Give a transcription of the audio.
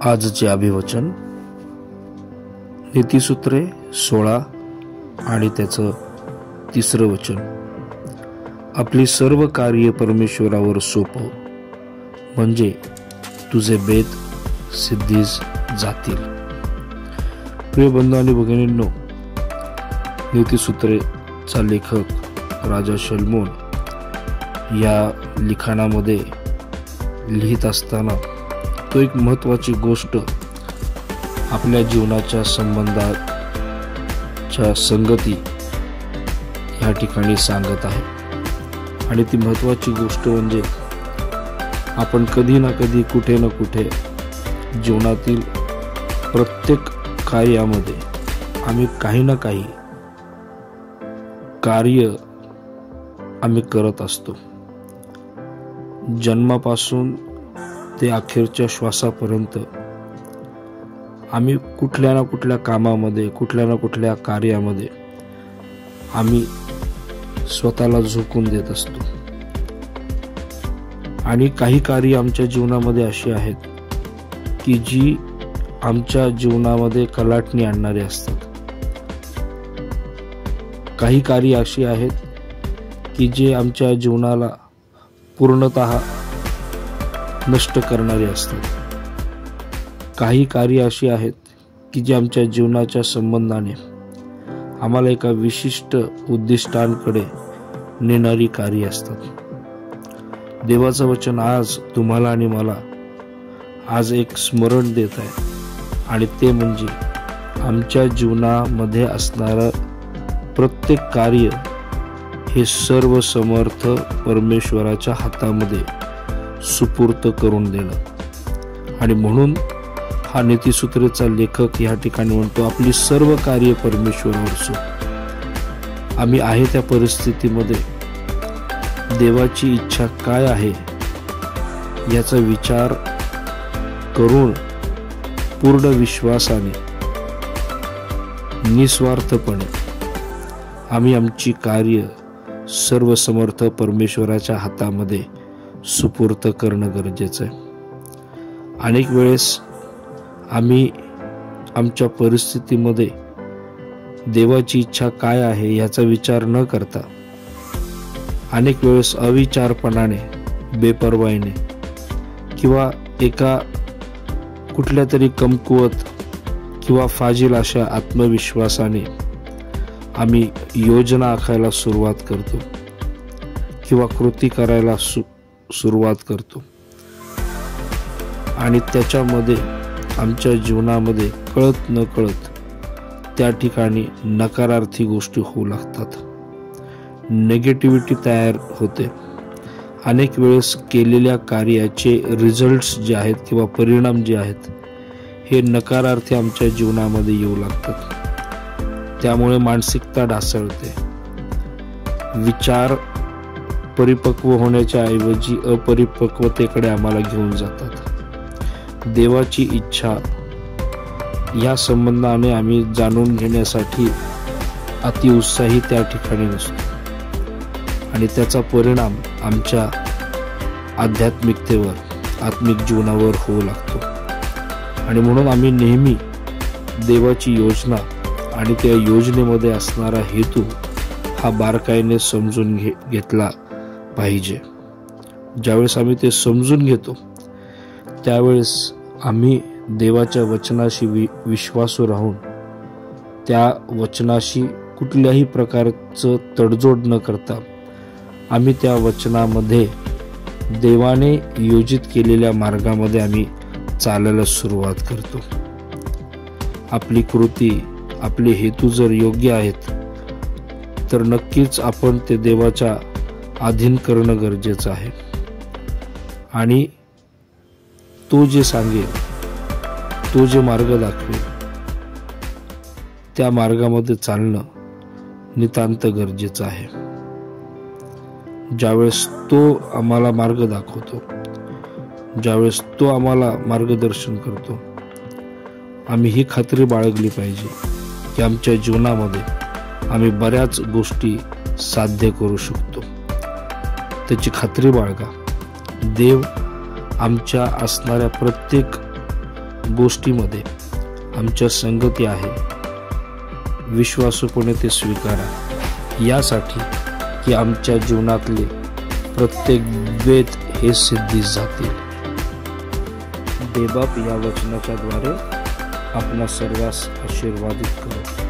आजचे अभिवचन नीतिसूत्रे 16 आणि त्याचं 3रं वचन. आपली सर्व कार्य परमेश्वरावर सोपव, म्हणजे तुझे बेत सिद्धीस जातील. प्रिय बंधू आणि भगिनींनो, नीतिसूत्रेचा लेखक राजा शलोमोन या लिखाणामध्ये लिहित असताना तो एक महत्त्वाची गोष्ट आपल्या जीवनाच्या संबंधाच्या संगती या ठिकाणी सांगत आहे. आणि ती महत्त्वाची गोष्ट म्हणजे आपण कधी ना कधी कुठे ना कुठे जीवनातील प्रत्येक कार्यामध्ये आम्ही काही ना काही कार्य आम्ही करत असतो. जन्मापासून ते अखेरच्या श्वासापर्यंत आम्ही कुठल्या ना कुठल्या कामामध्ये, कुठल्या ना कुठल्या कार्यामध्ये आम्ही स्वतःला झोकून देत असतो. आणि काही कार्य आमच्या जीवनामध्ये अशी आहेत की जी आमच्या जीवनामध्ये कलाटणी आणणारी असतात. काही कार्य अशी आहेत की जे आमच्या जीवनाला पूर्णतः नष्ट करणारी असतात. काही कार्य अशी आहेत की जी आमच्या जीवनाच्या संबंधाने आम्हाला एका विशिष्ट उद्दिष्टांकडे नेणारी कार्य असतात. देवाचं वचन आज तुम्हाला आणि मला आज एक स्मरण देत आहे, आणि ते म्हणजे आमच्या जीवनामध्ये असणारं प्रत्येक कार्य हे सर्व समर्थ परमेश्वराच्या हातामध्ये सुपूर्त करून देणं. आणि म्हणून हा नीतिसूत्रेचा लेखक या ठिकाणी म्हणतो, आपली सर्व कार्य परमेश्वरावर सोप. आम्ही आहे त्या परिस्थितीमध्ये देवाची इच्छा काय आहे याचा विचार करून पूर्ण विश्वासाने, निस्वार्थपणे आम्ही आमची कार्य सर्व समर्थ परमेश्वराच्या हातामध्ये सुपूर्त करणं गरजेचं आहे. अनेक वेळेस आम्ही आमच्या परिस्थितीमध्ये देवाची इच्छा काय आहे याचा विचार न करता अनेक वेळेस अविचारपणाने, बेपर्वाईने किंवा एका कुठल्या तरी कमकुवत किंवा फाजील अशा आत्मविश्वासाने आम्ही योजना आखायला सुरुवात करतो किंवा कृती करायला सुरुवात करतो. आणि त्याच्यामध्ये आमच्या जीवनामध्ये कळत न कळत त्या ठिकाणी नकारार्थी गोष्टी होऊ लागतात. नेगेटिव्हिटी तयार होते. अनेक वेळेस केलेल्या कार्याचे रिझल्ट्स जे आहेत किंवा परिणाम जे आहेत हे नकारार्थी आमच्या जीवनामध्ये येऊ लागतात. त्यामुळे मानसिकता ढासळते. विचार परिपक्व होण्याच्या ऐवजी अपरिपक्वतेकडे आम्हाला घेऊन जातात. देवाची इच्छा या संबंधाने आम्ही जाणून घेण्यासाठी अतिउत्साही त्या ठिकाणी नसतो, आणि त्याचा परिणाम आमच्या आध्यात्मिकतेवर, आत्मिक जीवनावर होऊ लागतो. आणि म्हणून आम्ही नेहमी देवाची योजना आणि त्या योजनेमध्ये असणारा हेतू हा बारकाईने समजून घेतला पाहिजे. ज्यावेळेस आम्ही ते समजून घेतो त्यावेळेस आम्ही देवाच्या वचनाशी विश्वासू राहून त्या वचनाशी कुठल्याही प्रकारचं तडजोड न करता आम्ही त्या वचनामध्ये देवाने योजित केलेल्या मार्गामध्ये आम्ही चालायला सुरुवात करतो. आपली कृती, आपले हेतू जर योग्य आहेत तर नक्कीच आपण ते देवाच्या अधीन करणं गरजेचं आहे. आणि तो जे सांगेल, तो जे मार्ग दाखवेल त्या मार्गामध्ये चालणं नितांत गरजेचं आहे. ज्यावेळेस तो आम्हाला मार्ग दाखवतो, ज्यावेळेस तो आम्हाला मार्गदर्शन करतो, आम्ही ही खात्री बाळगली पाहिजे की आमच्या जीवनामध्ये आम्ही बऱ्याच गोष्टी साध्य करू शकतो. त्याची खात्री बाळगा. देव आमच्या असणाऱ्या प्रत्येक गोष्टीमध्ये आमच्या संगती आहे, विश्वासूपणे ते स्वीकारा, यासाठी की आमच्या जीवनातले प्रत्येक बेत हे सिद्धीस जातील. देवबाप या वचनाच्या द्वारे आपणा सर्वांस आशीर्वादित करो.